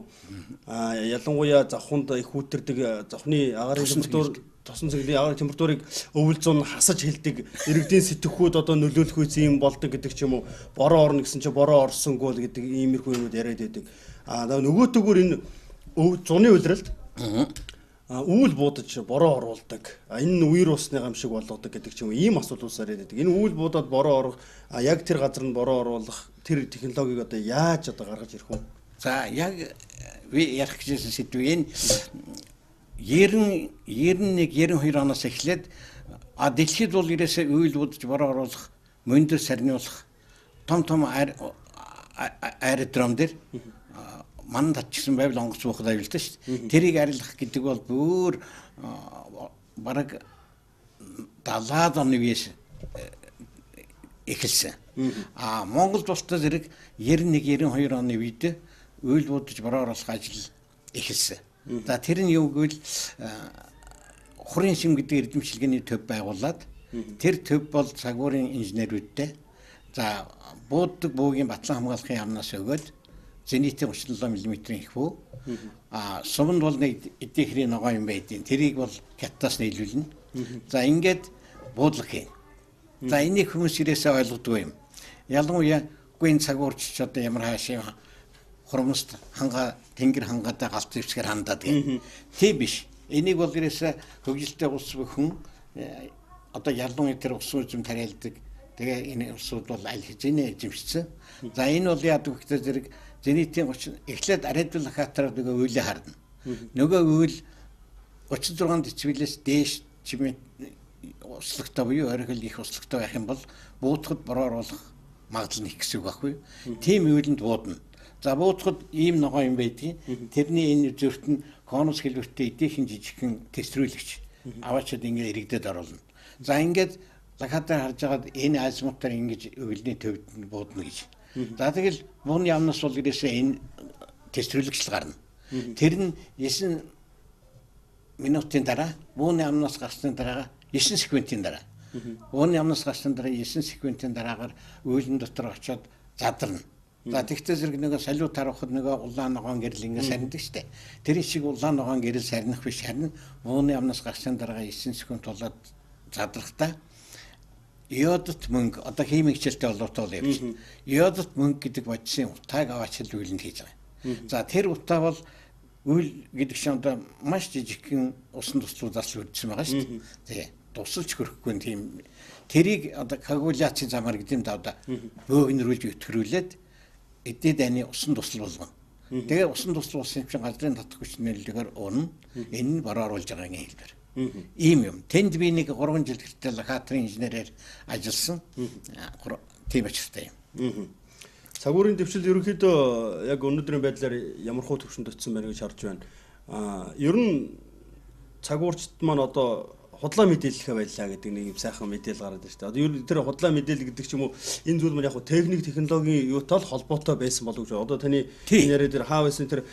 Speaker 1: Ялангуяа завхунд их хүүтэрдэг завхны агаарын температур тосон цэглэлийн агаарын температурыг өвөлзөн хасаж хэлдэг. Иргэдийн сэтгхүүд одоо нөлөөлөх үс юм болдог гэдэг ч юм уу. Бороо орно гэсэн чинь бороо орсонгүй л гэдэг иймэрхүү юмуд яриад байдаг. Нөгөөтөгөр энэ зуны улиралд үйл буудаж бороо оруулдаг. Энэ нь үер усны гам шиг болгодог гэдэг ч юм уу ийм асуудал усаар яриад. Энэ үйл буудаад бороо орох яг тэр газар нь бороо оруулах тэр технологиг одоо яаж одоо гаргаж ирэх вэ?
Speaker 10: За яг ярих гэжсэн сэдв энэ 91-92 оноос эхлээд дэлхийд бол ерөөсөө үйл буудаж бороо оруулах, мөндөр сарниулах том аэродром дээр манд татчихсан байвал онгоц буухад аюултай шүү дээ. Тэрийг арилгах гэдэг бол бүр бараг 70-аад оны үеэс эхэлсэн. Монголд болтол зэрэг 91-92 оны үед үйл буудаж бороо оруулах ажил эхэлсэн. За тэр нь юу гэвэл хурын шим гэдэг эрдэмчилгээний төв байгуулад тэр төв бол цагуурын инженерүүдтэй за бууддаг буугийн батлан хамгаалахын яамнаас өгөөд зенитийн 37 мм-ийн их бүү. Суманд бол нэг эдийн ногоо юм байдیں۔ Тэрийг бол хятадаас нийлүүлнэ. За ингээд буудлах юм. За энийг хүмүүс ирээсээ ойлгодгүй юм. Ялангуяа гүн цагуурч одоо ямар хаашаа хурамст тэнгэр хангаатай галт зэвсгээр хандаад гэх. Тийм биш. Энийг бол ирээсээ хөгжилтэй улс бүхэн одоо ялангуяа тэр ус үзэм тариалдаг. Тэгээ энэ улсууд бол аль хэзээ эзэмшсэн. За энэ бол яадаг гэхдээ зэрэг зенитийн 30 эхлээд Аредвил хатаар нөгөө үйлээ харна. Нөгөө үйл 36 децибелээс дээш чимээ услогтой буюу орхил их услогтой байх юм бол буутахад бороо оруулах магадлал нь их гэсэн үг байхгүй. Тийм үйлэнд буудана. За буутахад ийм ногоо юм байдгийг тэрний энэ зүрт нь конус хэлбэртэй эдийн жижигхэн тесрүүлэгч аваачаад ингээд иргэдэд оруулна. За ингээд лагатаар харж байгаад энэ азимутаар ингэж өглөний төвд нь буудана гэж. За тэгэл бууны яамнаас бол ирээсээ энэ тесрүүлэгч гарна. Тэр нь 9 минутын дараа бууны яамнаас гарсны дараа 9 секундын дараа. Бууны яамнаас гарсны дараа 9 секундын дараагаар үйлэн дотор очиод задарна. За тэгтээ зэрэг нөгөө салют таравахад нөгөө улаан ногоон гэрэл ингэ сарндаг штэ. Тэр шиг улаан ногоон гэрэл сарних биш харин бууны яамнаас гарсны дараа 9 секунд болоод задрахтаа Йодот мөнгө одоо химийн хичээлтэй болоотой бол явж. Йодот мөнгө гэдэг бодисын утааг аваачил үйлэнд хийж байгаа. За тэр утаа бол үйл гэдэг чинь одоо маш жижигхэн усан туслуудаас л үрдсэн байгаа шүү дээ. Тэгээ тусалж хөрөхгүй тийм тэрийг одоо кагуляцийн замаар гэдэг юм да одоо бөөгнөрүүлж өтгөрүүлээд эдийн дайны усан тусал болгоно. Тэгээ усан тусал болсон юм чинь газрын татах хүч нөлөөлөгөөр унна. Энэ нь бороо оруулж байгаагийн хэлбэр. Ийм юм. Тэнд би нэг 3 жил гэртэл локаторын инженерээр ажилласан. Тийм очиртай юм.
Speaker 1: Цагуурын дэвшил ерөнхийдөө яг өнөөдрийн байдлаар ямар хуу төвшөнд очсон байна гэж харж байна. Ер нь цагуурчд маань одоо худлаа мэдээлэлхэ байлаа гэдэг нэг юм сайхан мэдээлэл гараад байна шүү дээ. Одоо ер нь тэр худлаа мэдээлэл гэдэг ч юм уу энэ зүйл маань яг хуу техник технологийн юутай л холбоотой байсан болов уу? Одоо таны яриа дээр хаа байсан тэр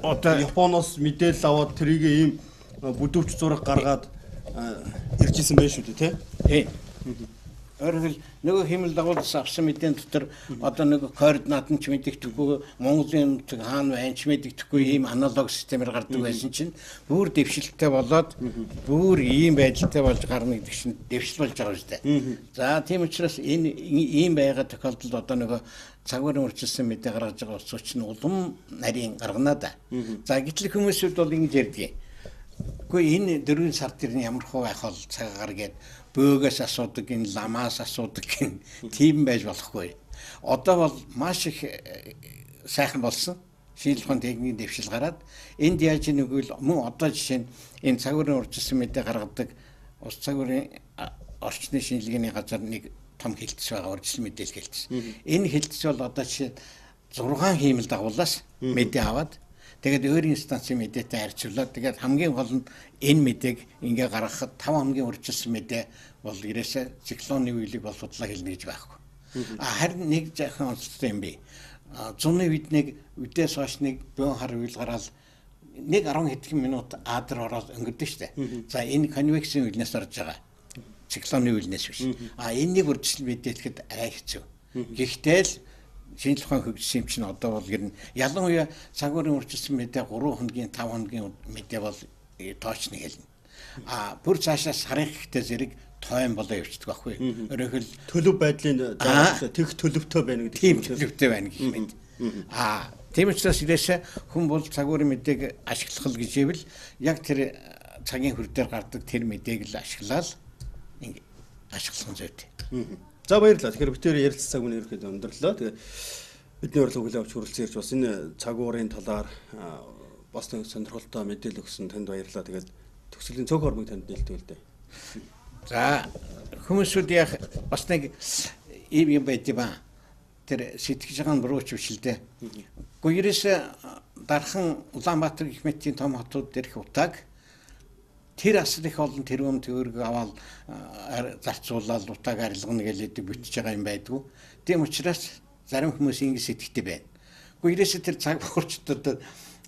Speaker 1: одоо Японоос мэдээлэл аваад тэрийг ийм бүдүүвч зураг гаргаад ирж исэн байх шүү дээ, тий? Өөрөөр нөгөө хэмэл дагуулсан авсан мэдэн дотор одоо нөгөө координат нь ч мэдэгдэхгүй Монголын хаана байна ч мэдэгдэхгүй ийм аналог системээр гардаг байсан чинь бүр дэвшилттэй болоод бүр ийм байдалтай болж гарна гэдэг чинь дэвшил болж байгаа шүү дээ. За тийм учраас энэ ийм байгаа тохиолдолд одоо нөгөө цагуурын урьдчилсан мэдээ гаргаж байгаа улсууч нь улам нарийн гаргана да. За гэтэл хүмүүсүүд бол ингэж ярьдаг. Гэхдээ энэ 4 сар дээр ямар хөө байх бол цагаар гээд бөөгөөс асуудаг, энэ ламаас асуудаг гин тийм байж болохгүй. Одоо бол маш их сайхан болсон. Шинжлэх ухааны техникийн дэвшил гараад энд яаж нэгвэл мөн одоо жишээ нь энэ цагуурын урьдчилсан мэдээ гаргадаг ус цагуурын орчны шинжилгээний газар нэг том хэлтс байгаа, урьдчилсан мэдээлэл хэлтс. Энэ хэлтс бол одоо жишээ 6 хиймэл дагуулаас мэдээ аваад тэгээд өөр инстанцийн мэдээтэй харьцуулаад тэгээд хамгийн гол нь энэ мэдээг ингээ гаргахад 5 хоногийн урьдчилсан мэдээ бол ирээсээ циклоны үеийг бол судлаа хэлнэ гэж байхгүй. Харин нэг жаахан онцлогтой юм би. Зуны үед нэг үдээс хойш нэг бөөн хар үйл гараад нэг 10 хэдхэн минут аадар ороод өнгөрдөг штэ. За энэ конвекцийн үеийнээс орж байгаа. Циклоны үеийнээс биш. Энэнийг урьдчил мэдээлэхэд арай хэцүү. Гэхдээ л шинжлэх ухааны хөгжсөн юм чинь одоо бол ер нь ялангуяа цагуурын урьдчилсан мэдээ 3 хоногийн 5 хоногийн мэдээ бол тоочны хэлнэ. Бүр цаашаа сарын ихтэй зэрэг тойм болоо явчихдаг байхгүй. Өөрөөр хэлбэл төлөв байдлын тех төлөвтэй байна гэдэг.
Speaker 10: Тийм төлөвтэй байна гэх мэт. Тийм учраас ирээсээ хүн бол цагуурын мэдээг ашиглах л гэж ивэл яг тэр цагийн хөр дээр гардаг тэр мэдээг л ашиглаад ингэ ашиглах нь зүйтэй.
Speaker 1: За баярлалаа. Тэгэхээр бид нэр ярилцсан цаг үеийн ерөөхдөө өндөрлөө. Тэгээ бидний урилга хүлээн авч хүрэлцэн ирж бас энэ цагуурын талаар бас нэг сонирхолтой мэдээлэл өгсөн танд баярлалаа. Тэгээд төгсөлийн цөөх хормыг танд нээлттэй л дээ.
Speaker 10: За хүмүүсүүд яг бас нэг юм байд ба тэр сэтгэж байгаа нь буруу ч биш л дээ. Гүйрээс дархан Улаанбаатар гэх мэтийн том хотууд дээрх утааг тэр асар их олон тэрүүн төгрөг аваад зарцуулаад утааг арилгана гэж бүтэж байгаа юм байдгүй. Тийм учраас зарим хүмүүс ингэ сэтгэдэг байна. Гүйрээс тэр цаг хуурчдад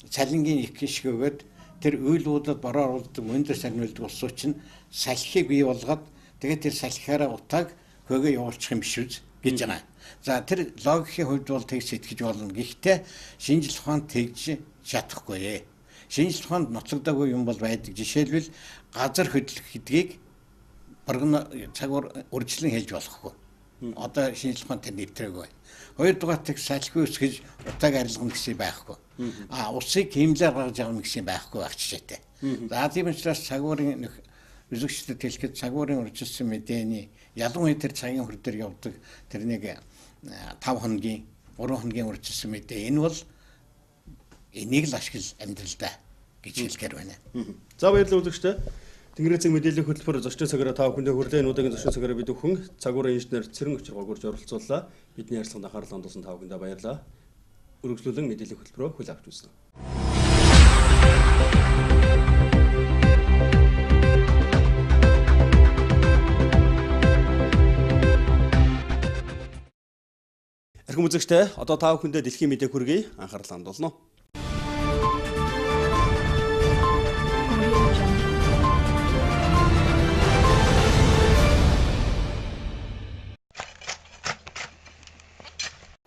Speaker 10: цалингийн их гişг өгөөд тэр үйлдүүдэд бороо оруулдаг мөндөр сарниулдаг улсууд чинь салхийг бий болгоод тэгээд тэр салхиараа утааг хөөгээ явуулчих юм биш үү гэж байгаа. За тэр логикийн хувьд бол тэг сэтгэж болно. Гэхдээ шинжлэх ухаанд тэгж чадахгүй. Шинжлэх ухаанд нотлогдоогүй юм бол байдаг. Жишээлбэл газар хөдлөх гэдгийг цагуур үржилэн хэлж болохгүй. Одоо шинжлэх ухаанд тэр нэвтрээгүй. Хоёрдугаар тэг салхи үсгэж утааг арилгана гэсэн байхгүй. Усыг хэмлээр гаргаж авах гэсэн байхгүй байх жишээтэй. За тийм учраас цагуурын үзэгчдэд хэлэхэд цагуурын үржилсэн мэдээний ялангуяа тэр цагийн хөр дээр явдаг тэр нэг 5 хоногийн 3 хоногийн үржилсэн мэдээ энэ бол энийг л ашигла амьдралдаа гэж хэлэхээр байна.
Speaker 1: За баярлалаа үзэгчдээ. Тэнгэрийн цэг мэдээллийн хөтөлбөр зочны цагаараа та бүхэндээ хүрэлэн удаагийн зочны цагаараа бид өхөн цагуурын инженер Цэрэн Өчргөөг урьж оролцууллаа. Бидний ярилцлаганд анхаарал хандуулсан та бүхэндээ баярлалаа. Үргэлжлүүлэн мэдээллийн хөтөлбөрөөр хүлээн авч үзсэн. Архим үзэгчдээ одоо та бүхэндээ дэлхийн мэдээг хүргэе. Анхаарал хандуулна.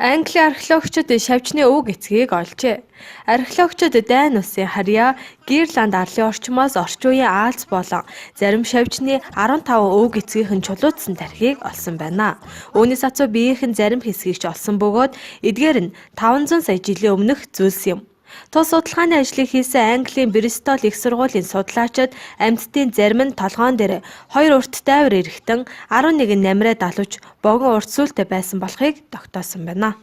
Speaker 11: Английн археологчид шавжны өв эцгийг олжээ. Археологчид дайн усын харьяа, Гирланд арлын орчмоос орчин үеийн Аалз болон зарим шавжны 15 өв эцгийнхэн чулуутсан тархийг олсон байна. Үүнээс хацуу биеийнхэн зарим хэсгийг ч олсон бөгөөд эдгээр нь 500 сая жилийн өмнөх зүйлс юм. Тус судалгааны ажлыг хийсэн Английн Бристол их сургуулийн судлаачид амьтдын зарим нь толгоон дээр 2 урт дайвар эрэхтэн 11 намраа далууч богино урт сүлтэй байсан болохыг тогтоосон байна.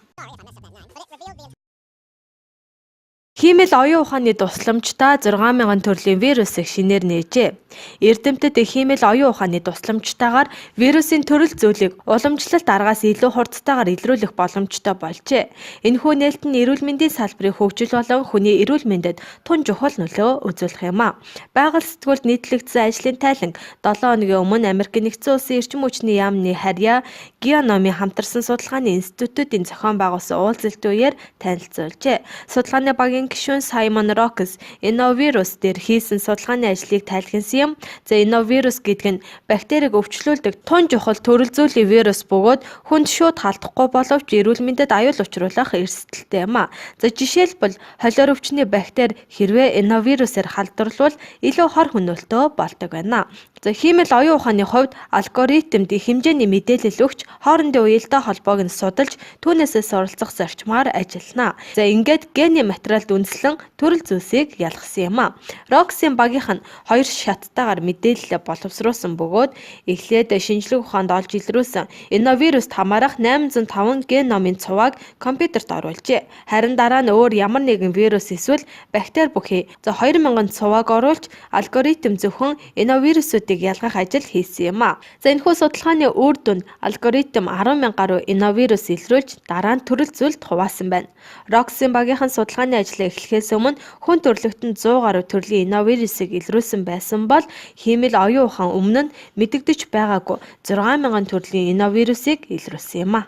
Speaker 11: Хиймэл оюун ухааны тусламжтай 6000 төрлийн вирусыг шинээр нээжээ. Эрдэмтэд хиймэл оюун ухааны тусламжтайгаар вирусын төрөл зүйлийг уламжлалт аргаас илүү хурдтайгаар илрүүлэх боломжтой болжээ. Энэхүү нээлт нь эрүүл мэндийн салбарын хөгжил болон хүний эрүүл мэндэд тун чухал нөлөө үзүүлэх юм а. Байгаль сэтгүүлд нийтлэгдсэн ажлын тайлан 7 хоногийн өмнө Америкийн нэгдсэн улсын эрчим хүчний яамны харьяа геономын хамтарсан судалгааны институтын зохион байгуулсан уулзалтын үеэр танилцуулжээ. Судалгааны багийн гишүүн Саймон Рокс инновирус дээр хийсэн судалгааны ажлыг тайлхинсан юм. За инновирус гэдэг нь бактерийг өвчлүүлдэг тун чухал төрөл зүйлийн вирус бөгөөд хүнд шууд халдахгүй боловч эрүүл мэндэд аюул учруулах эрсдэлтэй юм а. За жишээлбэл холиор өвчний бактери хэрвээ инновирусээр халдварлвал илүү хор хөнөөлтөө болдог байна. За хиймэл оюун ухааны хувьд алгоритмд их хэмжээний мэдээлэл өгч хоорондын уялдаа холбоог нь судалж түүнээсээ суралцах зарчмаар ажиллана. За ингээд гений материалд үндэслэн төрөл зүйлсийг ялгсан юм а. Роксийн багийнх нь 2 шаттайгаар мэдээлэл боловсруулсан бөгөөд эхлээд шинжлэх ухаанд олж илрүүлсэн инновирусд хамаарах 805 геномын цувааг компьютерт оруулжээ. Харин дараа нь өөр ямар нэгэн вирус эсвэл бактери бүхий 2000 цувааг оруулж алгоритм зөвхөн инновирусуудыг ялгах ажил хийсэн юм а. За энэхүү судалгааны үр дүнд алгоритм 10,000 гаруй инновирус илрүүлж дараа нь төрөл зүйлд хуваасан байна. Роксийн багийнхан судалгааны ажлаа эхлэхээс өмнө хүн төрөлхтөнд 100 гаруй төрлийн инновирусыг илрүүлсэн байсан бол хиймэл оюун ухаан өмнө нь мэдэгдэж байгаагүй 6000 төрлийн инновирусыг илрүүлсэн юм а.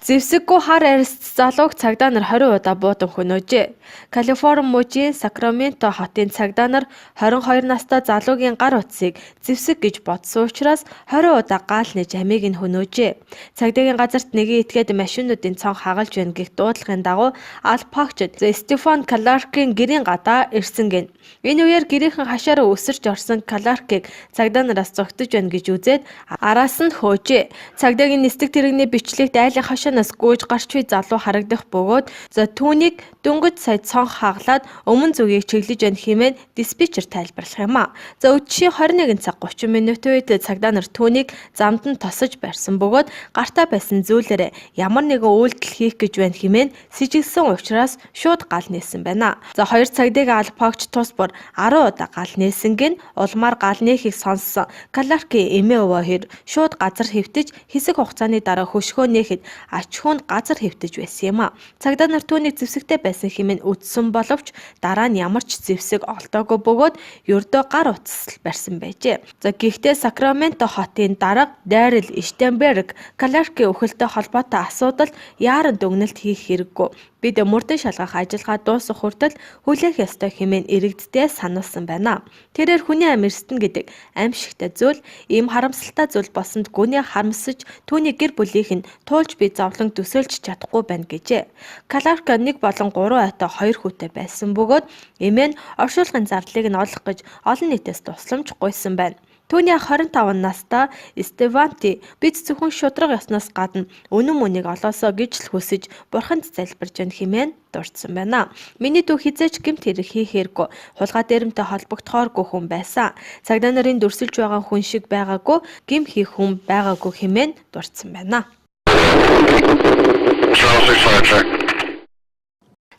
Speaker 11: Зэвсэггүй хар арьс залууг цагдаа нар 20 удаа буудан хөнөөжээ. Калифорни мужийн Сакраменто хотын цагдаа нар 22 настай залуугийн гар утсыг зэвсэг гэж бодсон учраас 20 удаа гаал нээж амийг нь хөнөөжээ. Цагдаагийн газарт нэгийн этгээд машинуудын цонх хагалж байна гэх дуудлагын дагуу алпагчид Стефан Кларкийн гэрийн гадаа ирсэн гэн. Энэ үеэр гэрийнхэн хашаараа өсөрч орсон Кларкийг цагдаа нараас зогтож байна гэж үзээд араас нь хөөжээ. Цагдаагийн нисдэг тэрэгний бичлэгт айлын хашаа цагдаараас гүйж гарч буй залуу харагдах бөгөөд за түүнийг дөнгөж сая цонх хаглаад өмнө зүгийг чиглэж байна хэмээн диспетчер тайлбарлах юм а. За өчигшийн 21 цаг 30 минутын үед цагдаа нар түүнийг замд нь тосож барьсан бөгөөд гартаа байсан зүйлээрээ ямар нэгэн үйлдэл хийх гэж байна хэмээн сэжигсэн учраас шууд гал нээсэн байна. За 2 цагдаагийн албаагч тус бүр 10 удаа гал нээсэнг нь улмаар гал нээхийг сонссон Кларкийн эмээ өвөө хэр шууд газар хэвтэж хэсэг хугацааны дараа хөшгөө нээхэд ач хүнд газар хэвтэж байсан юм а. Цагдаа нар түүнийг зэвсэгтэй байсан хэмээн үздсэн боловч дараа нь ямар ч зэвсэг олдоогүй бөгөөд ердөө гар утсал барьсан байжээ. За гэхдээ Сакраменто хотын дарга Дарил Штенберг Кларкийн өхөлтэй холбоотой асуудалд яаран дүгнэлт хийх хэрэггүй. Бид мөрдөн шалгах ажиллагаа дуусах хүртэл хүлээх ёстой хэмээн иргэддээ сануулсан байна. Тэрээр хүний амь эрсдэнэ гэдэг аимшигтай зүйл, ийм харамсалтай зүйл болсонд гүний харамсаж түүний гэр бүлийнх нь туулж буй зовлон төсөөлж чадахгүй байна гэжээ. Кларк 1 болон 3 айтай 2 хүүтэй байсан бөгөөд эмээ нь оршуулгын зардлыг нь олох гэж олон нийтээс тусламж гуйсан байна. Түүний 25 настай Стеванти бид зөвхөн шудраг ёсноос гадна үнэн мөнийг олоосоо гэж л хүсэж бурханд залбирж байна хэмээн дурдсан байна. Миний дүү хизээч гэмт хэрэг хийх хэрэггүй, хулгай дээрэмтэй холбогдохооргүй хүн байсан. Цагдаа нарын дүрсэлж байгаа хүн шиг байгаагүй, гэм хийх хүн байгаагүй хэмээн дурдсан байна.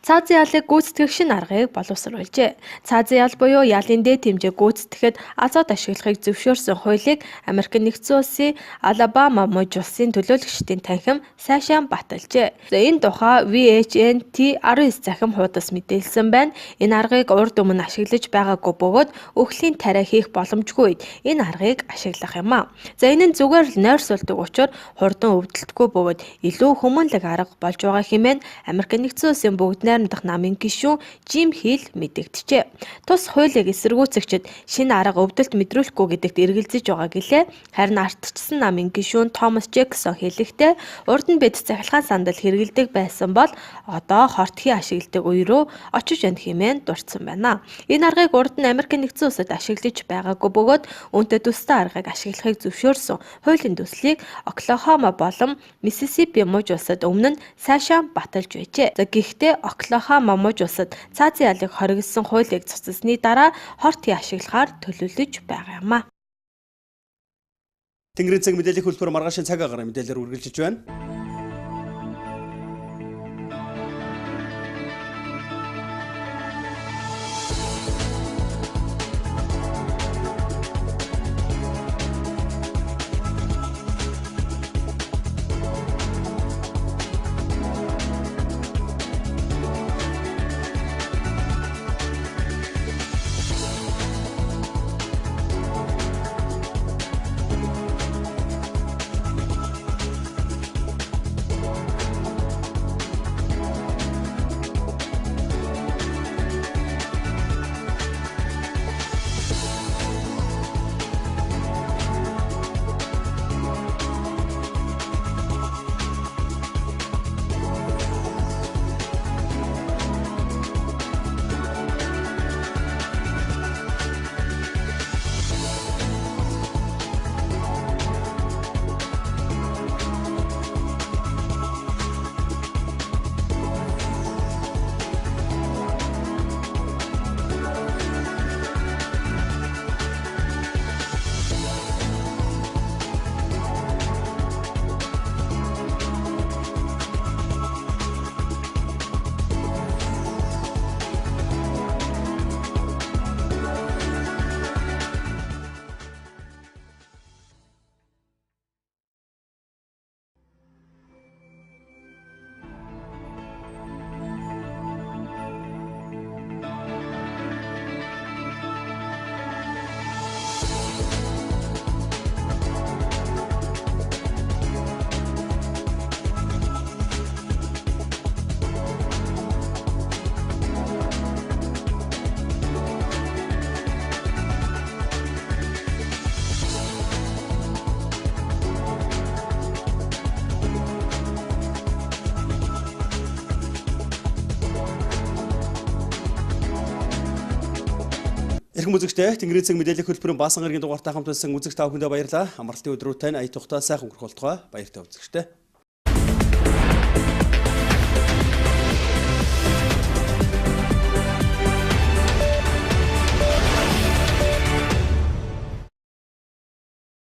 Speaker 11: Цаазын ялыг гүйцэтгэх шин аргыг боловсруулжээ. Цаазын ял буюу ялын дээд хэмжээг гүйцэтгэхэд азот ашиглахыг зөвшөөрсөн хуулийг Америк нэгдсэн улсын Алабама мужи улсын төлөөлөгчдийн танхим сайшаан баталжээ. За энэ тухай VHNT 19 захим хуудас мэдээлсэн байна. Энэ аргыг урд өмнө ашиглаж байгаагүй бөгөөд өхлийн тариа хийх боломжгүй үед энэ аргыг ашиглах юм а. За энэ нь зүгээр л нойрсуулдаг учраас хурдан өвдөлтгүй бөгөөд илүү хүмүүнлэг арга болж байгаа хэмээн Америк нэгдсэн улсын бүгд найрамдах намын гишүүн Жим Хил мэдэгджээ. Тус хуулийг эсэргүүцэгчид шинэ арга өвдөлт мэдрүүлэхгүй гэдэгт эргэлзэж байгаа гэлээ. Харин ардчсан намын гишүүн Томас Джексон хэлэхдээ урд нь бид цахилгаан сандал хэрэгэлдэг байсан бол одоо хортхий ашигладаг үе рүү очиж байна хэмээн дурдсан байна. Энэ аргыг урд нь Америк нэгдсэн улсад ашиглаж байгаагүй бөгөөд үүнтэй төстэй аргыг ашиглахыг зөвшөөрсөн хуулийн төслийг Оклахома болон Миссисипи мужи улсад өмнө нь сайшаан баталж байжээ. За гэхдээ Оклахома мужи улсад цаазын ялыг хоригдсан хуулийг цуцсны дараа хортхий ашиглахаар төлөвлөж байгаа юм а.
Speaker 1: Тэнгэрийн цаг мэдээллийн хөлбөр маргаашийн цаг агаар мэдээлэлээр үргэлжилж байна. Эрхэм үзэгчдээ Тэнгэрийн цаг мэдээллийн хөлбөрийн баасан гарагийн дугаартай хамт байсан үзэгч та бүхэндээ баярлалаа. Амралтын өдрүүд тань ая тухтай сайхан өнгөрөх болтугай баяртай үзэгчдээ.